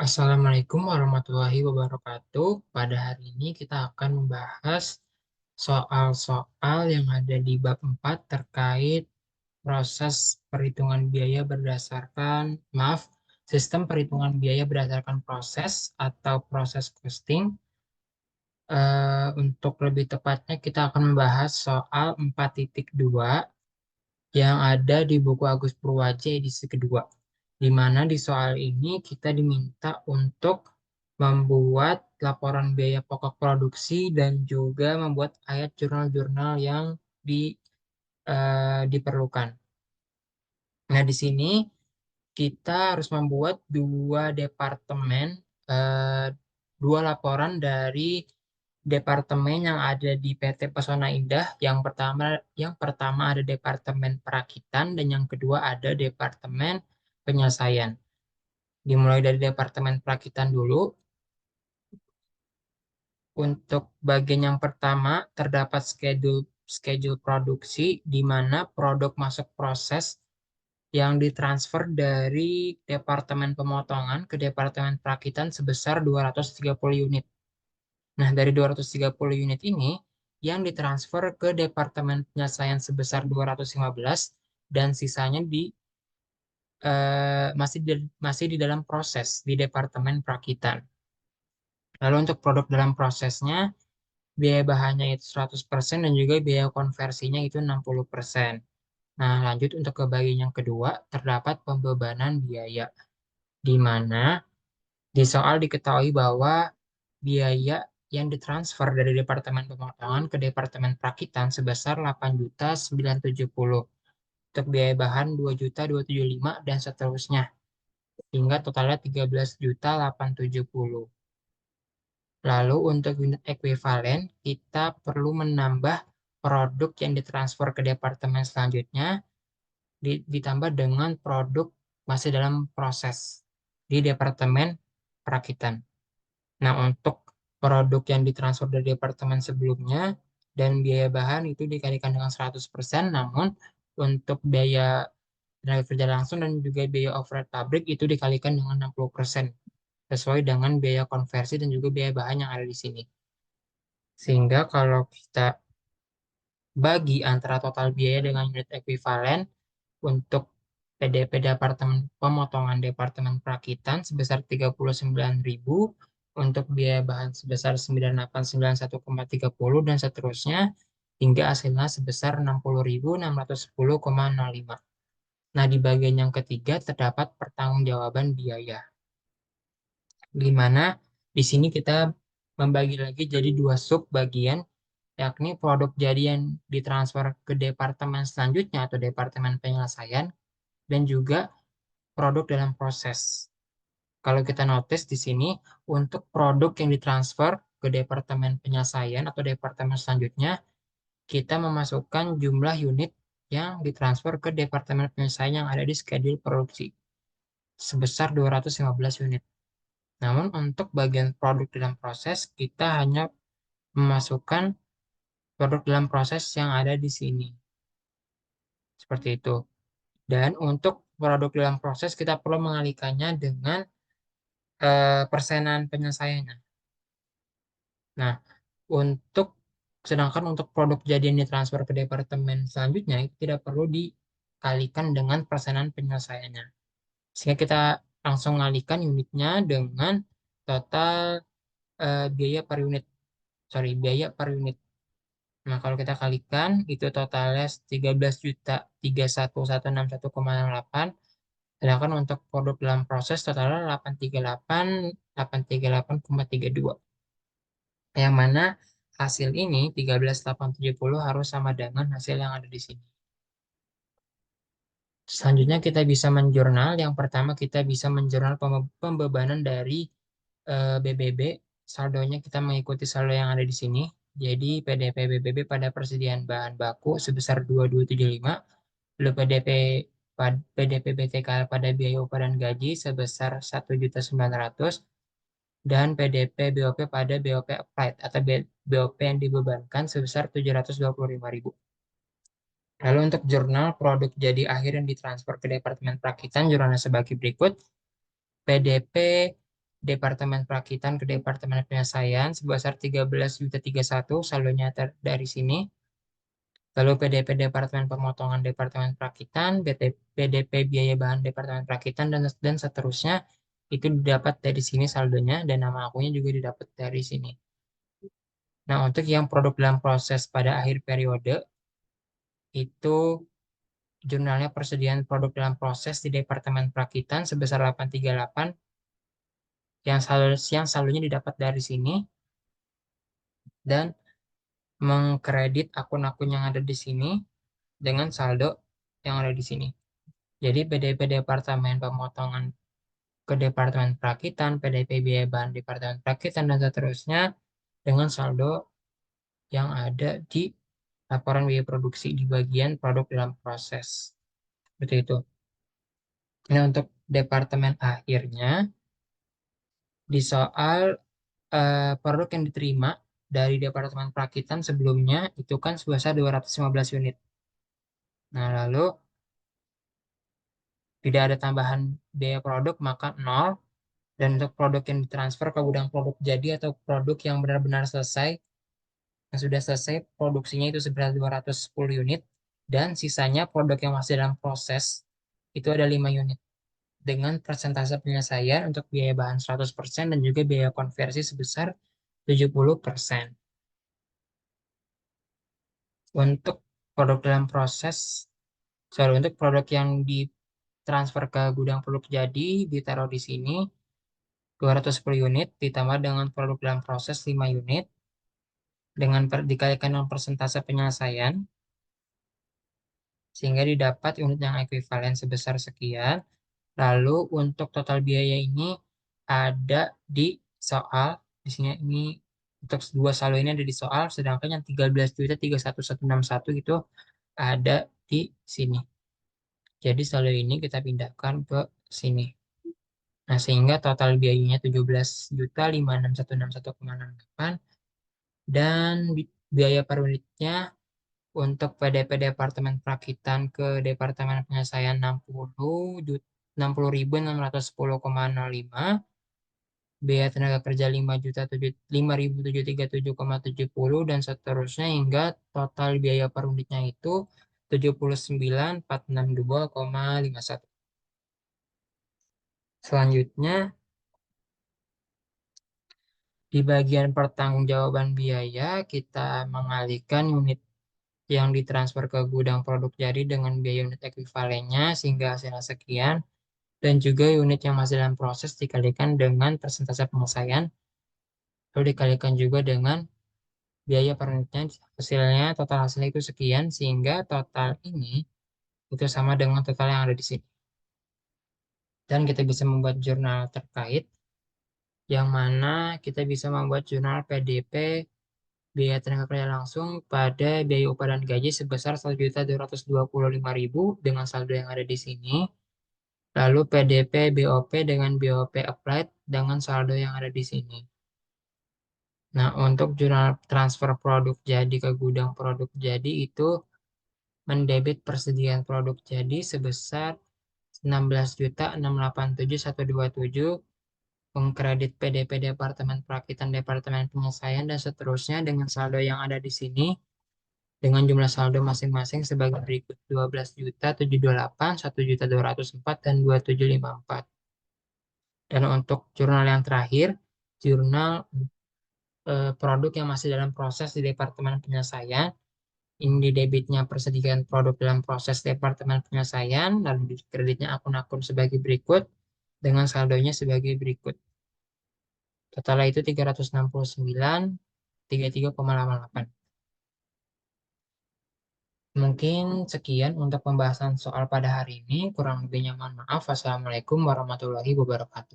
Assalamualaikum warahmatullahi wabarakatuh. Pada hari ini kita akan membahas soal-soal yang ada di bab 4 terkait proses perhitungan biaya sistem perhitungan biaya berdasarkan proses atau proses costing. Untuk lebih tepatnya kita akan membahas soal 4.2 yang ada di buku Agus Purwaji edisi kedua. Di mana di soal ini kita diminta untuk membuat laporan biaya pokok produksi dan juga membuat ayat jurnal-jurnal yang diperlukan. Nah, di sini kita harus membuat eh, dua laporan dari departemen yang ada di PT Pesona Indah. Yang pertama ada Departemen Perakitan dan yang kedua ada Departemen Penyelesaian. Dimulai dari Departemen Perakitan dulu. Untuk bagian yang pertama terdapat schedule schedule produksi di mana produk masuk proses yang ditransfer dari Departemen Pemotongan ke Departemen Perakitan sebesar 230 unit. Nah, dari 230 unit ini yang ditransfer ke Departemen Penyelesaian sebesar 215 dan sisanya masih di dalam proses di Departemen Perakitan. Lalu untuk produk dalam prosesnya, biaya bahannya itu 100% dan juga biaya konversinya itu 60%. Nah, lanjut untuk ke bagian yang kedua, terdapat pembebanan biaya, di mana di soal diketahui bahwa biaya yang ditransfer dari Departemen Pemotongan ke Departemen Perakitan sebesar 8.970. Untuk biaya bahan 2.275 dan seterusnya. Hingga totalnya 13.870. Lalu untuk unit ekuivalen, kita perlu menambah produk yang ditransfer ke departemen selanjutnya ditambah dengan produk masih dalam proses di Departemen Perakitan. Nah, untuk produk yang ditransfer dari departemen sebelumnya dan biaya bahan itu dikalikan dengan 100%, namun untuk biaya tenaga kerja langsung dan juga biaya overhead pabrik itu dikalikan dengan 60%, sesuai dengan biaya konversi dan juga biaya bahan yang ada di sini. Sehingga kalau kita bagi antara total biaya dengan unit ekuivalen untuk PDP Departemen Pemotongan Departemen Perakitan sebesar 39.000, untuk biaya bahan sebesar 9.891,30 dan seterusnya, hingga hasilnya sebesar 60.610,05. Nah, di bagian yang ketiga terdapat pertanggungjawaban biaya, di mana di sini kita membagi lagi jadi dua sub bagian, yakni produk jadi yang ditransfer ke departemen selanjutnya atau departemen penyelesaian, dan juga produk dalam proses. Kalau kita notice di sini, untuk produk yang ditransfer ke departemen penyelesaian atau departemen selanjutnya, kita memasukkan jumlah unit yang ditransfer ke departemen penyelesaian yang ada di schedule produksi sebesar 215 unit. Namun untuk bagian produk dalam proses, kita hanya memasukkan produk dalam proses yang ada di sini. Seperti itu. Dan untuk produk dalam proses, kita perlu mengalihkannya dengan persenan penyelesaiannya. Nah, untuk sedangkan untuk produk jadi yang ditransfer ke departemen selanjutnya itu tidak perlu dikalikan dengan persenan penyelesaiannya. Sehingga kita langsung mengalihkan unitnya dengan total biaya per unit. Sorry, biaya per unit. Nah, kalau kita kalikan itu totalnya 13.31161,68. Sedangkan untuk produk dalam proses totalnya 838,32. Yang mana hasil ini 13.870 harus sama dengan hasil yang ada di sini. Selanjutnya kita bisa menjurnal. Yang pertama kita bisa menjurnal pembebanan dari BBB. Saldonya kita mengikuti saldo yang ada di sini. Jadi PDP BBB pada persediaan bahan baku sebesar 2275, lalu PDP BTK pada biaya upah dan gaji sebesar 1.900.000, dan PDP BOP pada BOP applied atau BOP yang dibebankan sebesar 725.000. Lalu untuk jurnal produk jadi akhir yang ditransfer ke Departemen Perakitan, jurnalnya sebagai berikut. PDP Departemen Perakitan ke Departemen Penyelesaian sebesar 13.031 saldonya dari sini. Lalu PDP Departemen Pemotongan Departemen Perakitan, PDP Biaya Bahan Departemen Perakitan, dan seterusnya itu didapat dari sini saldonya, dan nama akunnya juga didapat dari sini. Nah, untuk yang produk dalam proses pada akhir periode, itu jurnalnya persediaan produk dalam proses di Departemen Perakitan sebesar 838, yang saldonya didapat dari sini, dan mengkredit akun-akun yang ada di sini dengan saldo yang ada di sini. Jadi PDP Departemen Pemotongan ke Departemen Perakitan, PDP Biaya Bahan Departemen Perakitan, dan seterusnya dengan saldo yang ada di laporan biaya produksi di bagian produk dalam proses. Seperti itu. Nah, untuk departemen akhirnya, di soal produk yang diterima dari Departemen Perakitan sebelumnya itu kan sebesar 215 unit. Nah, lalu tidak ada tambahan biaya produk, maka nol. Dan untuk produk yang ditransfer ke gudang produk jadi atau produk yang benar-benar selesai, yang sudah selesai produksinya itu seberat 210 unit, dan sisanya produk yang masih dalam proses itu ada 5 unit. Dengan persentase penyelesaian untuk biaya bahan 100% dan juga biaya konversi sebesar 70%. Untuk produk dalam proses, untuk produk yang ditransfer ke gudang produk jadi ditaruh di sini 210 unit ditambah dengan produk dalam proses 5 unit dikalikan dengan persentase penyelesaian sehingga didapat unit yang ekuivalen sebesar sekian. Lalu untuk total biaya ini ada di soal, di sini ini untuk dua saldo ini ada di soal, sedangkan yang 13.31161 itu ada di sini. Jadi saldo ini kita pindahkan ke sini. Nah, sehingga total biayanya 17.56161,68, dan biaya per unitnya untuk PDP Departemen Perakitan ke Departemen Penyelesaian 60.610,05, biaya tenaga kerja 5.737,70, dan seterusnya hingga total biaya per unitnya itu 79.462,51. Selanjutnya, di bagian pertanggungjawaban biaya, kita mengalihkan unit yang ditransfer ke gudang produk jadi dengan biaya unit ekuivalennya sehingga hasilnya sekian, dan juga unit yang masih dalam proses dikalikan dengan persentase penyelesaian, lalu dikalikan juga dengan biaya per unitnya, hasilnya total hasilnya itu sekian, sehingga total ini itu sama dengan total yang ada di sini. Dan kita bisa membuat jurnal terkait, yang mana kita bisa membuat jurnal PDP biaya tenaga kerja langsung pada biaya upah dan gaji sebesar 1.225.000 dengan saldo yang ada di sini. Lalu PDP BOP dengan BOP applied dengan saldo yang ada di sini. Nah, untuk jurnal transfer produk jadi ke gudang produk jadi itu mendebit persediaan produk jadi sebesar 16.687.127, mengkredit PDP Departemen Perakitan Departemen Penyelesaian dan seterusnya dengan saldo yang ada di sini dengan jumlah saldo masing-masing sebagai berikut: 12.728, 1.204, dan 2.754. Dan untuk jurnal yang terakhir, jurnal produk yang masih dalam proses di Departemen Penyelesaian, ini di debitnya persediaan produk dalam proses Departemen Penyelesaian, lalu di kreditnya akun-akun sebagai berikut, dengan saldonya sebagai berikut. Totalnya itu 369.33,88. Mungkin sekian untuk pembahasan soal pada hari ini. Kurang lebihnya mohon maaf. Wassalamualaikum warahmatullahi wabarakatuh.